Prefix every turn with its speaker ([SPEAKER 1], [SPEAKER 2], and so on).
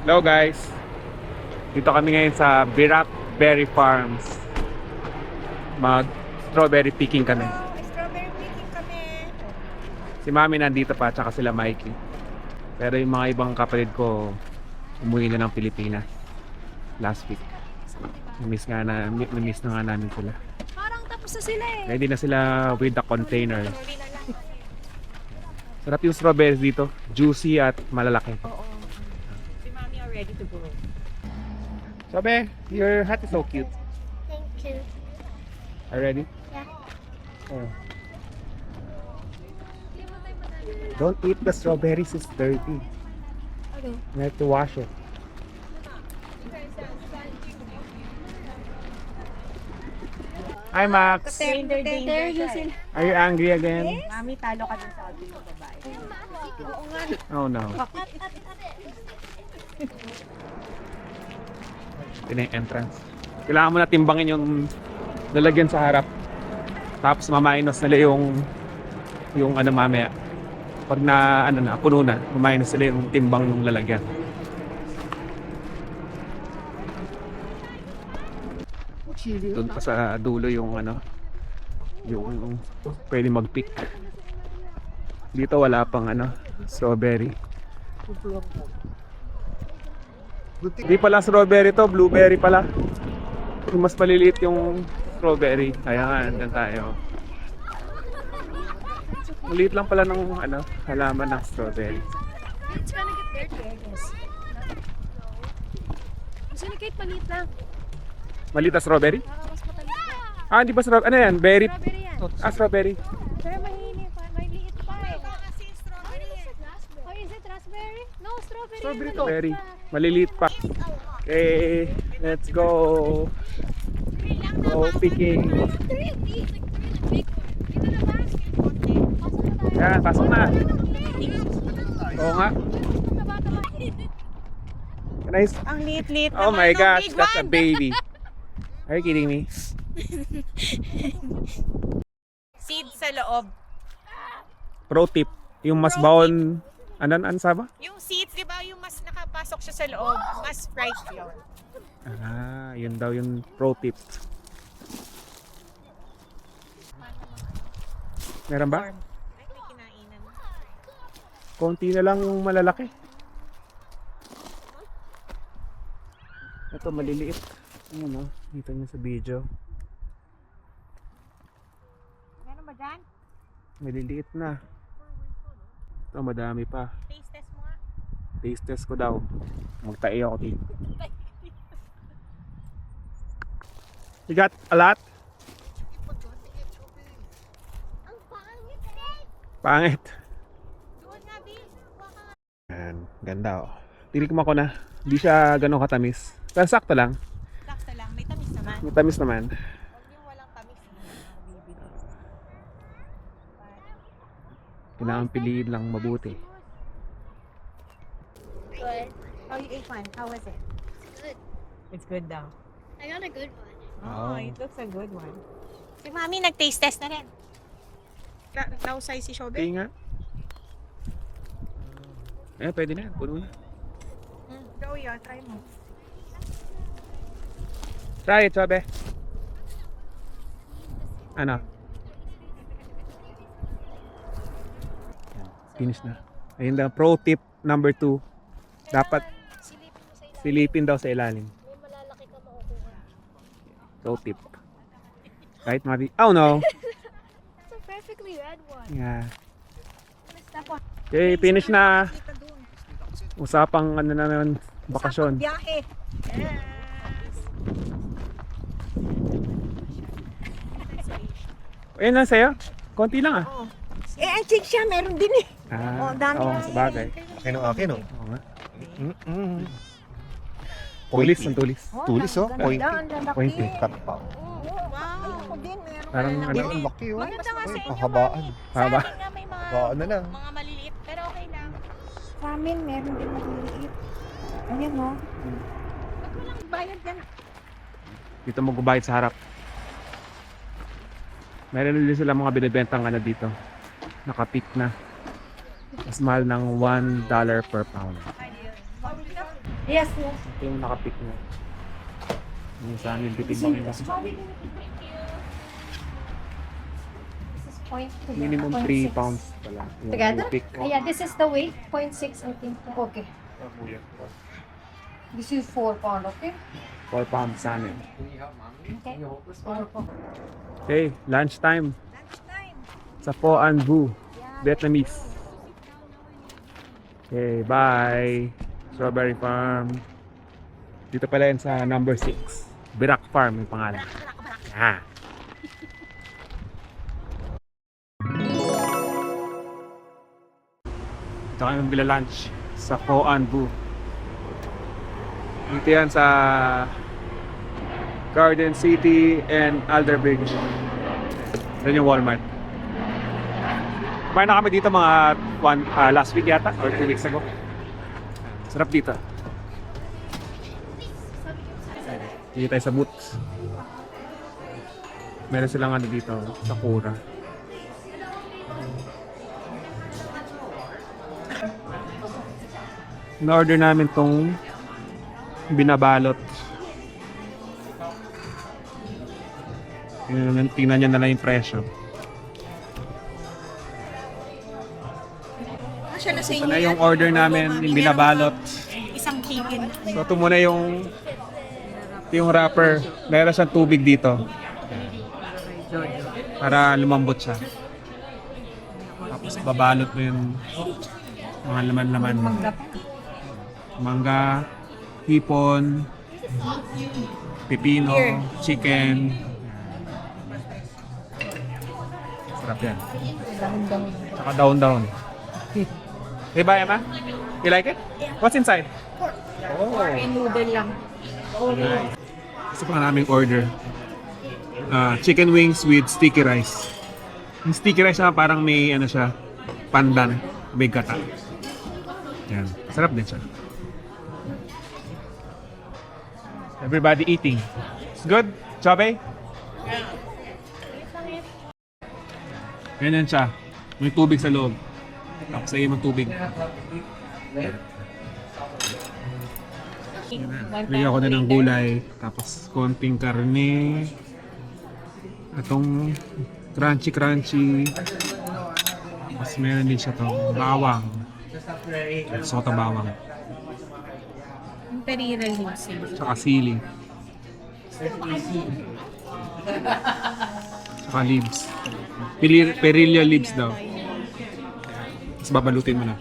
[SPEAKER 1] Hello guys, dito kami ngayon sa Birac Berry Farms. Mag strawberry picking kami.
[SPEAKER 2] Strawberry picking kami.
[SPEAKER 1] Si Mami nandito pa, tsaka sila Mikey. Pero yung mga ibang kapatid ko umuwi na ng Pilipinas last week. Namiss na nga namin sila.
[SPEAKER 2] Parang tapos na sila eh.
[SPEAKER 1] Ready na sila with the container.
[SPEAKER 2] Tuloy na lang.
[SPEAKER 1] Sarap yung strawberries dito, juicy at malalaki.
[SPEAKER 2] Oo. Si Mami are ready to go.
[SPEAKER 1] Sabi, your hat is so cute.
[SPEAKER 3] Thank you.
[SPEAKER 1] Are you ready?
[SPEAKER 3] Yeah.
[SPEAKER 1] Oh. Don't eat the strawberries, it's dirty.
[SPEAKER 2] Okay.
[SPEAKER 1] You have to wash it. Hi Max!
[SPEAKER 2] Danger, danger.
[SPEAKER 1] Are you angry again?
[SPEAKER 2] Mami, talo ka dun sa ating babae. Oo nga.
[SPEAKER 1] Oh no. Ito na yung entrance. Kailangan mo na timbangin yung lalagyan sa harap. Tapos mamainos nila yung ano mamaya. Pag puno na, mamainos nila yung timbang ng lalagyan. Doon pa sa dulo yung yung pwede mag-pick. Dito wala pang strawberry. Hindi pala strawberry to, blueberry pala. Yung mas maliliit yung strawberry. Ayan, dyan tayo. Maliit lang pala ng halaman ng strawberry.
[SPEAKER 2] It's gonna get dirty, I guess. Gusto ni Kate, maliit lang.
[SPEAKER 1] Maliit na strawberry?
[SPEAKER 2] Mas matalit.
[SPEAKER 1] Ah, hindi ba strawberry? Ano yan? Berry?
[SPEAKER 2] Strawberry yan.
[SPEAKER 1] Ah, strawberry.
[SPEAKER 2] Pero mahini pa, maliit pa eh. Kasi strawberry eh. Oh, is it raspberry? No, strawberry.
[SPEAKER 1] Strawberry
[SPEAKER 2] yan,
[SPEAKER 1] to.
[SPEAKER 2] maliit
[SPEAKER 1] Berry.
[SPEAKER 2] pa.
[SPEAKER 1] Maliliit pa. Okay, let's go. Go picking. Yan, pasok na. Oo nga. Nice.
[SPEAKER 2] Ang liit-liit
[SPEAKER 1] Oh my gosh, that's a baby. Are you kidding me?
[SPEAKER 2] Seed sa loob.
[SPEAKER 1] Pro tip, yung mas baon, ano saba?
[SPEAKER 2] Yung seeds, di ba, yung mas nakapasok siya sa loob, mas bright yun.
[SPEAKER 1] Ah, yun daw yung pro tip. Meron ba?
[SPEAKER 2] Ay, may kinainan.
[SPEAKER 1] Konti na lang yung malalaki. Ito maliliit. Ano, dito niyo sa video.
[SPEAKER 2] Meron ba dyan?
[SPEAKER 1] Maliliit na. Ito madami pa.
[SPEAKER 2] Taste test mo nga.
[SPEAKER 1] Taste test ko daw. Magtae ako dito. You got a lot?
[SPEAKER 3] Ang pangit eh.
[SPEAKER 1] Pangit.
[SPEAKER 2] Doon nga, Bill.
[SPEAKER 1] Yan, ganda oh. Tinikman ko na. Hindi siya ganun katamis. Pero sakto lang.
[SPEAKER 2] Sakto lang, may tamis naman.
[SPEAKER 1] May tamis naman.
[SPEAKER 2] Huwag yung walang tamis. Bibili.
[SPEAKER 1] Kailangan piliin lang mabuti.
[SPEAKER 3] Good.
[SPEAKER 2] Oh, you ate one. How was it?
[SPEAKER 3] Good.
[SPEAKER 2] It's good daw.
[SPEAKER 3] I got a good one.
[SPEAKER 2] Oh,
[SPEAKER 1] Oh.
[SPEAKER 2] it looks a good one. Si Mami nag-taste test na rin. Lausay si Shobe.
[SPEAKER 1] Okay nga. Eh, pwede na. Puno na.
[SPEAKER 2] Go yun, try mo.
[SPEAKER 1] Try it, sabi. Ano? Yan, finish na. Ayun daw, pro tip number 2. Dapat silipin daw sa ilalim.
[SPEAKER 3] May malalaki ka makukuha.
[SPEAKER 1] Pro tip. Kahit oh no.
[SPEAKER 3] It's a perfectly red one.
[SPEAKER 1] Yeah. Okay, finish na. Usapang na naman, bakasyon.
[SPEAKER 2] Biyahe. Yes.
[SPEAKER 1] Ayun lang sa'yo. Konti lang ah.
[SPEAKER 2] Oh. Eh, ang chick siya, meron din eh.
[SPEAKER 1] Ah,
[SPEAKER 2] Oh, dami
[SPEAKER 1] oo,
[SPEAKER 2] na.
[SPEAKER 1] sa bagay.
[SPEAKER 4] Akin o akin o.
[SPEAKER 1] Oo nga. Tulis, ang tulis.
[SPEAKER 4] Tulis oh.
[SPEAKER 2] Ganda,
[SPEAKER 4] Pointy.
[SPEAKER 2] ang lalaki.
[SPEAKER 1] Pointy.
[SPEAKER 4] Cut pa.
[SPEAKER 2] Wow. Ako din, meron.
[SPEAKER 1] Parang
[SPEAKER 2] na
[SPEAKER 1] ano,
[SPEAKER 4] Ay, ang laki oh.
[SPEAKER 2] Maganda nga sa inyo.
[SPEAKER 4] Pahabaan.
[SPEAKER 1] Haba.
[SPEAKER 2] Sa amin nga may mga,
[SPEAKER 4] Habaan na lang.
[SPEAKER 2] mga maliliit, pero okay lang. Sa amin, meron din maliliit. Ayan o. Ba't walang bayad yan?
[SPEAKER 1] Dito magbabayad sa harap. Meron din sila mga binibentang dito. Nakapick na. Mas mahal ng $1 per pound.
[SPEAKER 2] Yes, yes.
[SPEAKER 1] Ito yung nakapick na. Yung sa amin, titimbangin na.
[SPEAKER 2] This is point to
[SPEAKER 1] Minimum 3 pounds pala. Yung
[SPEAKER 2] Together?
[SPEAKER 1] pick.
[SPEAKER 2] Yeah, this is the weight, 0.6 I think. Okay. This is 4 pound, okay?
[SPEAKER 1] 4 pounds sa amin.
[SPEAKER 2] Okay. 4 pound.
[SPEAKER 1] Okay, lunchtime. Sa Pho An Bu, Vietnamese. Okay, bye. Strawberry Farm. Dito pala yan sa number 6. Birak Farm yung pangalan. Ah. Dito kami bila lunch sa Pho An Bu. Dito yan sa Garden City and Alderbridge. Yan yung Walmart. Kumain na kami dito mga last week yata or 2 weeks ago. Sarap dito. Dito tayo sa Boots. Meron silang ano dito, Sakura. Na-order namin tong binabalot. Tingnan nyo na lang yung presyo.
[SPEAKER 4] Siya na sa
[SPEAKER 1] Ito
[SPEAKER 4] inyo
[SPEAKER 1] na
[SPEAKER 4] yan.
[SPEAKER 1] yung order namin, yung binabalot.
[SPEAKER 4] Isang chicken.
[SPEAKER 1] So ito muna yung wrapper. Meron siyang tubig dito. Para lumambot siya. Tapos babalot mo yung mga laman-laman. Mangga, hipon, pipino, chicken. Sarap yan. Tsaka daon-daon. Hey, bye, Emma. You like it? What's inside? Oh.
[SPEAKER 2] Noodle lang.
[SPEAKER 1] Gusto pa naming order. Chicken wings with sticky rice. Yung sticky rice na parang may ano siya, pandan, may gata. Yan. Sarap din siya. Everybody eating. It's good? Chobe? Ganyan siya. May tubig sa loob. Tapos ayun ang tubig. Lagyan ko na ng gulay. Tapos konting karne. Itong crunchy. Tapos meron din siya itong bawang. Sota bawang.
[SPEAKER 4] Imperial leaves.
[SPEAKER 1] Tsaka sili. Tsaka leaves. Perilla leaves daw. Tapos babalutin mo na.